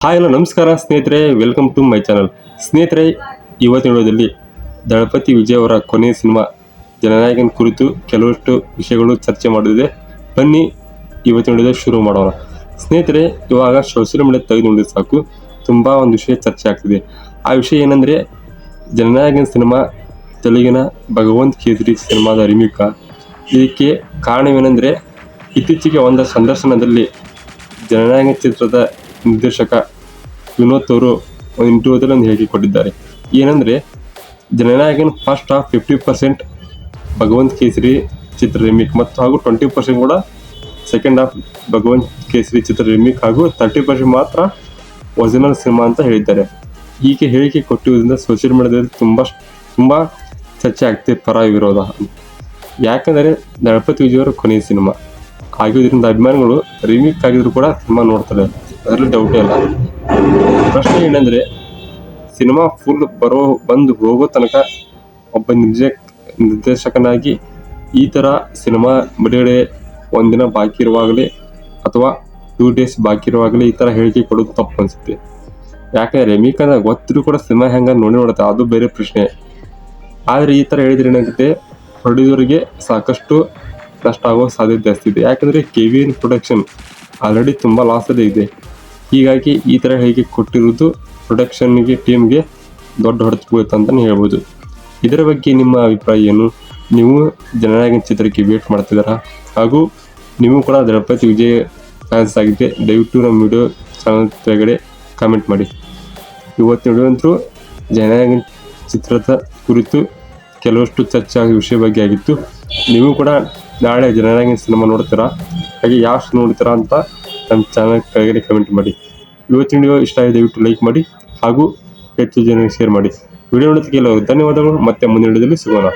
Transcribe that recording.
Hi hello ನಮಸ್ಕಾರ ಸ್ನೇಹಿತರೆ, welcome to my channel. ಸ್ನೇಹಿತರೆ, ಇವತ್ತಿನ ವಿಡಿಯೋದಲ್ಲಿ ದಳಪತಿ ವಿಜಯ್ ಅವರ ಕೊನೆಯ ಸಿನಿಮಾ ಜನನಾಯಕನ ಕುರಿತು ಕೆಲವಷ್ಟು ವಿಷಯಗಳು ಚರ್ಚೆ ಮಾಡಿದೆ. ಬನ್ನಿ ಇವತ್ತಿನ ವಿಡಿಯೋದಲ್ಲಿ ಶುರು ಮಾಡೋಣ. ಸ್ನೇಹಿತರೆ, ಇವಾಗ ಸೋಷಿಯಲ್ ಮೀಡಿಯಾ ತೆಗೆದು ನೋಡಿದ್ರೆ ಸಾಕು ತುಂಬ ಒಂದು ವಿಷಯ ಚರ್ಚೆ ಆಗ್ತಿದೆ. ಆ ವಿಷಯ ಏನಂದರೆ, ಜನನಾಯಕನ ಸಿನಿಮಾ ತೆಲುಗಿನ ಭಗವಂತ್ ಕೇಸರಿ ಸಿನಿಮಾದ ರಿಮೇಕ್. ಇದಕ್ಕೆ ಕಾರಣವೇನೆಂದರೆ, ಇತ್ತೀಚೆಗೆ ಒಂದು ಸಂದರ್ಶನದಲ್ಲಿ ಜನನಾಯಕ ಚಿತ್ರದ ನಿರ್ದೇಶಕ ವಿನೋದ್ ಅವರು ಒಂದು ಇಂಟರ್ವ್ಯೂದಲ್ಲಿ ಒಂದು ಹೇಳಿಕೆ ಕೊಟ್ಟಿದ್ದಾರೆ. ಏನಂದರೆ, ಜನನಾಯಕನ ಫಸ್ಟ್ ಹಾಫ್ 50% ಭಗವಂತ್ ಕೇಸರಿ ಚಿತ್ರ ರಿಮೇಕ್ ಮತ್ತು ಹಾಗೂ 20% ಕೂಡ ಸೆಕೆಂಡ್ ಹಾಫ್ ಭಗವಂತ್ ಕೇಸರಿ ಚಿತ್ರ ರಿಮೇಕ್ ಹಾಗೂ 30% ಮಾತ್ರ ಒರಿಜಿನಲ್ ಸಿನಿಮಾ ಅಂತ ಹೇಳಿದ್ದಾರೆ. ಹೀಗೆ ಹೇಳಿಕೆ ಕೊಟ್ಟಿರುವುದರಿಂದ ಸೋಷಿಯಲ್ ಮೀಡಿಯಾದಲ್ಲಿ ತುಂಬ ಚರ್ಚೆ ಆಗ್ತಿದೆ, ಪರ ವಿರೋಧ. ಯಾಕಂದರೆ ದಳಪತಿ ವಿಜಯ್ ಅವರ ಕೊನೆಯ ಸಿನಿಮಾ ಆಗಿದ್ದರಿಂದ ಅಭಿಮಾನಿಗಳು ರಿಮೇಕ್ ಆಗಿದ್ರು ಕೂಡ ಸಿನಿಮಾ ನೋಡ್ತಾರೆ, ಅದರಲ್ಲಿ ಡೌಟೇ ಇಲ್ಲ. ಪ್ರಶ್ನೆ ಏನಂದರೆ, ಸಿನಿಮಾ ಫುಲ್ ಬಂದು ಹೋಗೋ ತನಕ ಒಬ್ಬ ನಿರ್ದೇಶಕನಾಗಿ ಈ ಥರ ಸಿನಿಮಾ ಬಿಡುಗಡೆ ಒಂದಿನ ಬಾಕಿ ಇರುವಾಗಲೇ ಅಥವಾ 2 days ಬಾಕಿ ಇರುವಾಗಲೇ ಈ ಥರ ಹೇಳಿಕೆ ಕೊಡೋದು ತಪ್ಪು ಅನಿಸುತ್ತೆ. ಯಾಕಂದರೆ ರಿಮೇಕ್ ಅಂದ್ರೆ ಗೊತ್ತಿದ್ರು ಕೂಡ ಸಿನಿಮಾ ಹೆಂಗೆ ನೋಡುತ್ತೆ, ಅದು ಬೇರೆ ಪ್ರಶ್ನೆ. ಆದರೆ ಈ ಥರ ಹೇಳಿದ್ರೆ ಏನಾಗುತ್ತೆ, ಪ್ರೊಡ್ಯೂಸರ್ಗೆ ಸಾಕಷ್ಟು ನಷ್ಟ ಆಗೋ ಸಾಧ್ಯತೆ ಜಾಸ್ತಿ ಇದೆ. ಯಾಕಂದರೆ KVN ಪ್ರೊಡಕ್ಷನ್ ಆಲ್ರೆಡಿ ತುಂಬ ಲಾಸಲ್ಲೇ ಇದೆ. ಹೀಗಾಗಿ ಈ ಥರ ಹೇಳಿಕೆ ಕೊಟ್ಟಿರೋದು ಪ್ರೊಡಕ್ಷನ್ಗೆ, ಟೀಮ್ಗೆ ದೊಡ್ಡ ಹೊಡೆತ ಬೀಳುತ್ತೆ ಅಂತಲೇ ಹೇಳ್ಬೋದು. ಇದರ ಬಗ್ಗೆ ನಿಮ್ಮ ಅಭಿಪ್ರಾಯ ಏನು? ನೀವು ಜನನಾಯಕನ ಚಿತ್ರಕ್ಕೆ ವೇಟ್ ಮಾಡ್ತಿದ್ದೀರಾ? ಹಾಗೂ ನೀವು ಕೂಡ ದಳಪತಿ ವಿಜಯ್ ಫ್ಯಾನ್ಸ್ ಆಗಿದ್ದರೆ ದಯವಿಟ್ಟು ನಮ್ಮ ವಿಡಿಯೋ ಚಾನಲ್ ಕೆಳಗಡೆ ಕಾಮೆಂಟ್ ಮಾಡಿ. ಇವತ್ತಿನ ವಿಡಿಯೋ ಅಂತೂ ಜನನಾಯಕನ ಚಿತ್ರದ ಕುರಿತು ಕೆಲವಷ್ಟು ಚರ್ಚೆ ಆಗೋ ವಿಷಯ ಬಗ್ಗೆ ಆಗಿತ್ತು. ನೀವು ಕೂಡ ನಾಳೆ ಜನನಾಯಕನ ಸಿನಿಮಾ ನೋಡ್ತೀರಾ? ಹಾಗೆ ಯಾವ ನೋಡ್ತೀರಾ ಅಂತ ನಮ್ಮ ಚಾನಲ್ ಕೆಳಗಡೆ ಕಮೆಂಟ್ ಮಾಡಿ. ಇವತ್ತಿನ ವಿಡಿಯೋ ಇಷ್ಟ ಆಗಿದೆ ದಯವಿಟ್ಟು ಲೈಕ್ ಮಾಡಿ ಹಾಗೂ ಹೆಚ್ಚು ಜನರಿಗೆ ಶೇರ್ ಮಾಡಿ. ವಿಡಿಯೋ ನೋಡೋದಕ್ಕೆ ಧನ್ಯವಾದಗಳು. ಮತ್ತೆ ಮುಂದಿನ ವಿಡಿಯೋದಲ್ಲಿ ಸಿಗೋಣ.